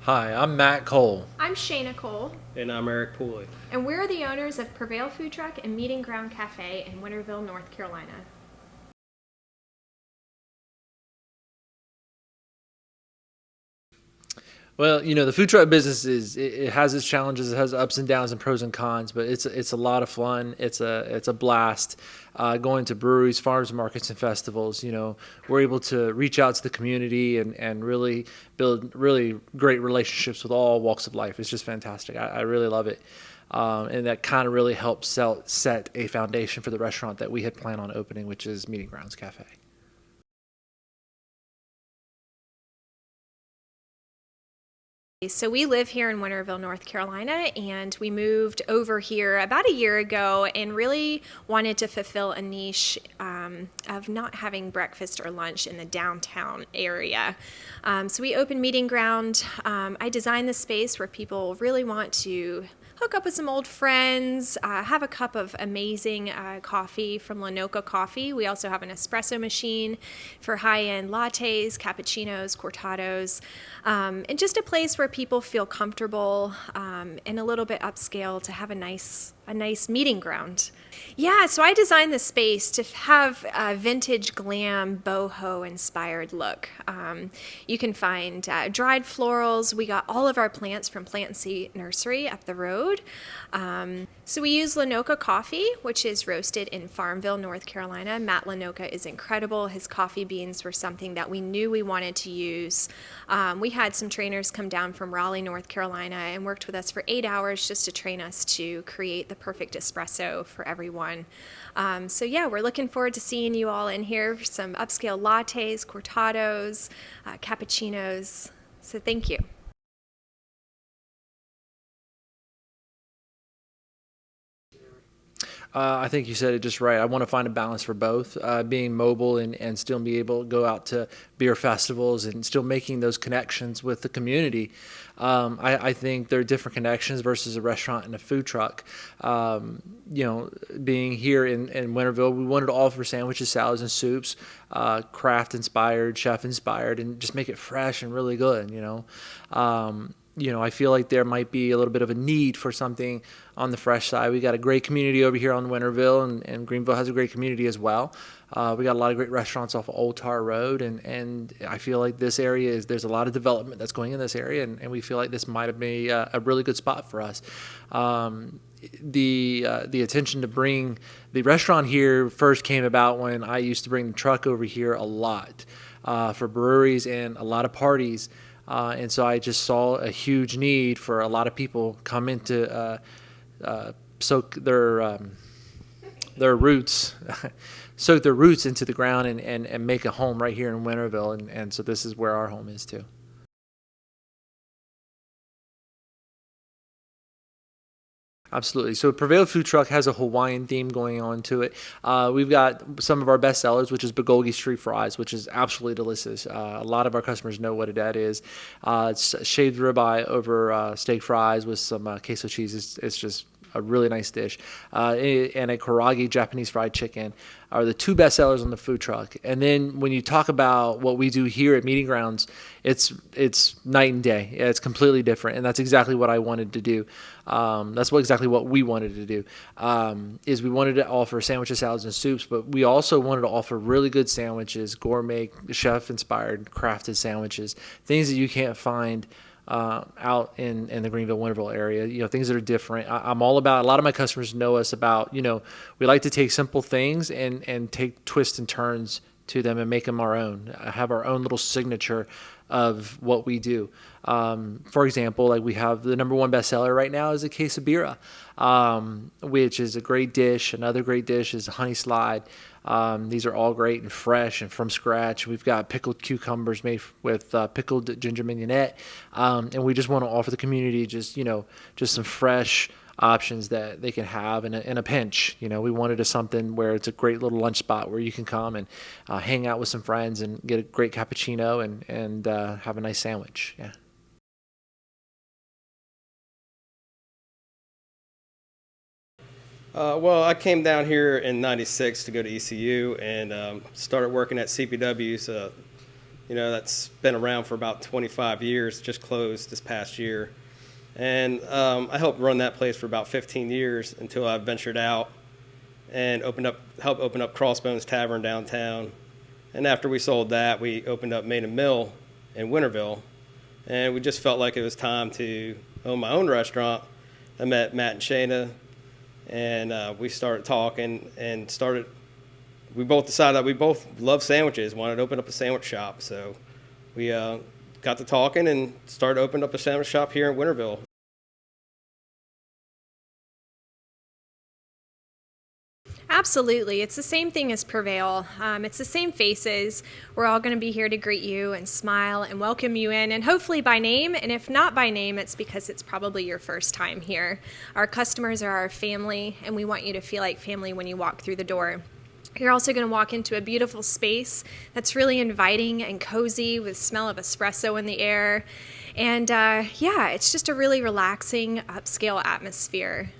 Hi, I'm Matt Cole. I'm Shaina Cole, And I'm Eric Pooley. and we're the owners of Prevail Food Truck and Meeting Ground Cafe in Winterville, North Carolina. Well, the food truck business it has its challenges, it has ups and downs and pros and cons, but it's a lot of fun. It's a blast. Going to breweries, farmers markets, and festivals. We're able to reach out to the community and really build really great relationships with all walks of life. It's just fantastic. I really love it. And that kind of really helps set a foundation for the restaurant that we had planned on opening, which is Meeting Grounds Cafe. So we live here in Winterville, North Carolina, and we moved over here about a year ago and really wanted to fulfill a niche of not having breakfast or lunch in the downtown area. So we opened Meeting Ground. I designed the space where people really want to hook up with some old friends, have a cup of amazing coffee from Lenoka Coffee. We also have an espresso machine for high-end lattes, cappuccinos, cortados, and just a place where people feel comfortable and a little bit upscale to have a nice meeting ground. Yeah, so I designed the space to have a vintage glam boho inspired look. You can find dried florals. We got all of our plants from Plant and Seed Nursery up the road. So we use Lenoka coffee, which is roasted in Farmville, North Carolina. Matt Lenoka is incredible. His coffee beans were something that we knew we wanted to use. We had some trainers come down from Raleigh, North Carolina, and worked with us for 8 hours just to train us to create the perfect espresso for everyone. So yeah, we're looking forward to seeing you all in here for some upscale lattes, cortados, cappuccinos. So thank you. I think you said it just right. I want to find a balance for both, being mobile and still be able to go out to beer festivals and still making those connections with the community. I think there are different connections versus a restaurant and a food truck. Being here in Winterville, we wanted to offer sandwiches, salads, and soups, craft inspired, chef inspired, and just make it fresh and really good. I feel like there might be a little bit of a need for something on the fresh side. We got a great community over here on Winterville, and Greenville has a great community as well. We got a lot of great restaurants off of Old Tar Road, and I feel like this area there's a lot of development that's going in this area, and we feel like this might have been a really good spot for us. The attention to bring the restaurant here first came about when I used to bring the truck over here a lot for breweries and a lot of parties. And so I just saw a huge need for a lot of people come in to soak their roots, soak their roots into the ground and make a home right here in Winterville. And so this is where our home is too. Absolutely. So Prevail Food Truck has a Hawaiian theme going on to it. We've got some of our best sellers, which is bulgogi street fries, which is absolutely delicious. A lot of our customers know what that is. It's shaved ribeye over steak fries with some queso cheese. It's just a really nice dish. And a karaage Japanese fried chicken are the two best sellers on the food truck. And then when you talk about what we do here at Meeting Grounds, it's night and day. It's completely different, and that's exactly what I wanted to do. Exactly what we wanted to do. Is we wanted to offer sandwiches, salads, and soups, but we also wanted to offer really good sandwiches, gourmet, chef-inspired, crafted sandwiches, things that you can't find out in the Greenville, Winterville area, things that are different. I'm all about, a lot of my customers know us about, we like to take simple things and take twists and turns to them and make them our own, have our own little signature of what we do. For example, like we have the number one bestseller right now is a quesabirra, which is a great dish. Another great dish is a honey slide. These are all great and fresh and from scratch. We've got pickled cucumbers made with pickled ginger mignonette, and we just want to offer the community just some fresh options that they can have in a pinch. We wanted something where it's a great little lunch spot where you can come and hang out with some friends and get a great cappuccino and have a nice sandwich. Yeah. Well, I came down here in '96 to go to ECU and started working at CPW's that's been around for about 25 years, just closed this past year. And I helped run that place for about 15 years until I ventured out and helped open up Crossbones Tavern downtown. And after we sold that, we opened up Main and Mill in Winterville. And we just felt like it was time to own my own restaurant. I met Matt and Shaina, and we started talking and we both decided that we both love sandwiches, wanted to open up a sandwich shop. So we got to talking and started opening up a sandwich shop here in Winterville. Absolutely. It's the same thing as Prevail. It's the same faces. We're all going to be here to greet you and smile and welcome you in, and hopefully by name. And if not by name, it's because it's probably your first time here. Our customers are our family, and we want you to feel like family when you walk through the door. You're also going to walk into a beautiful space that's really inviting and cozy with smell of espresso in the air. And yeah, it's just a really relaxing, upscale atmosphere.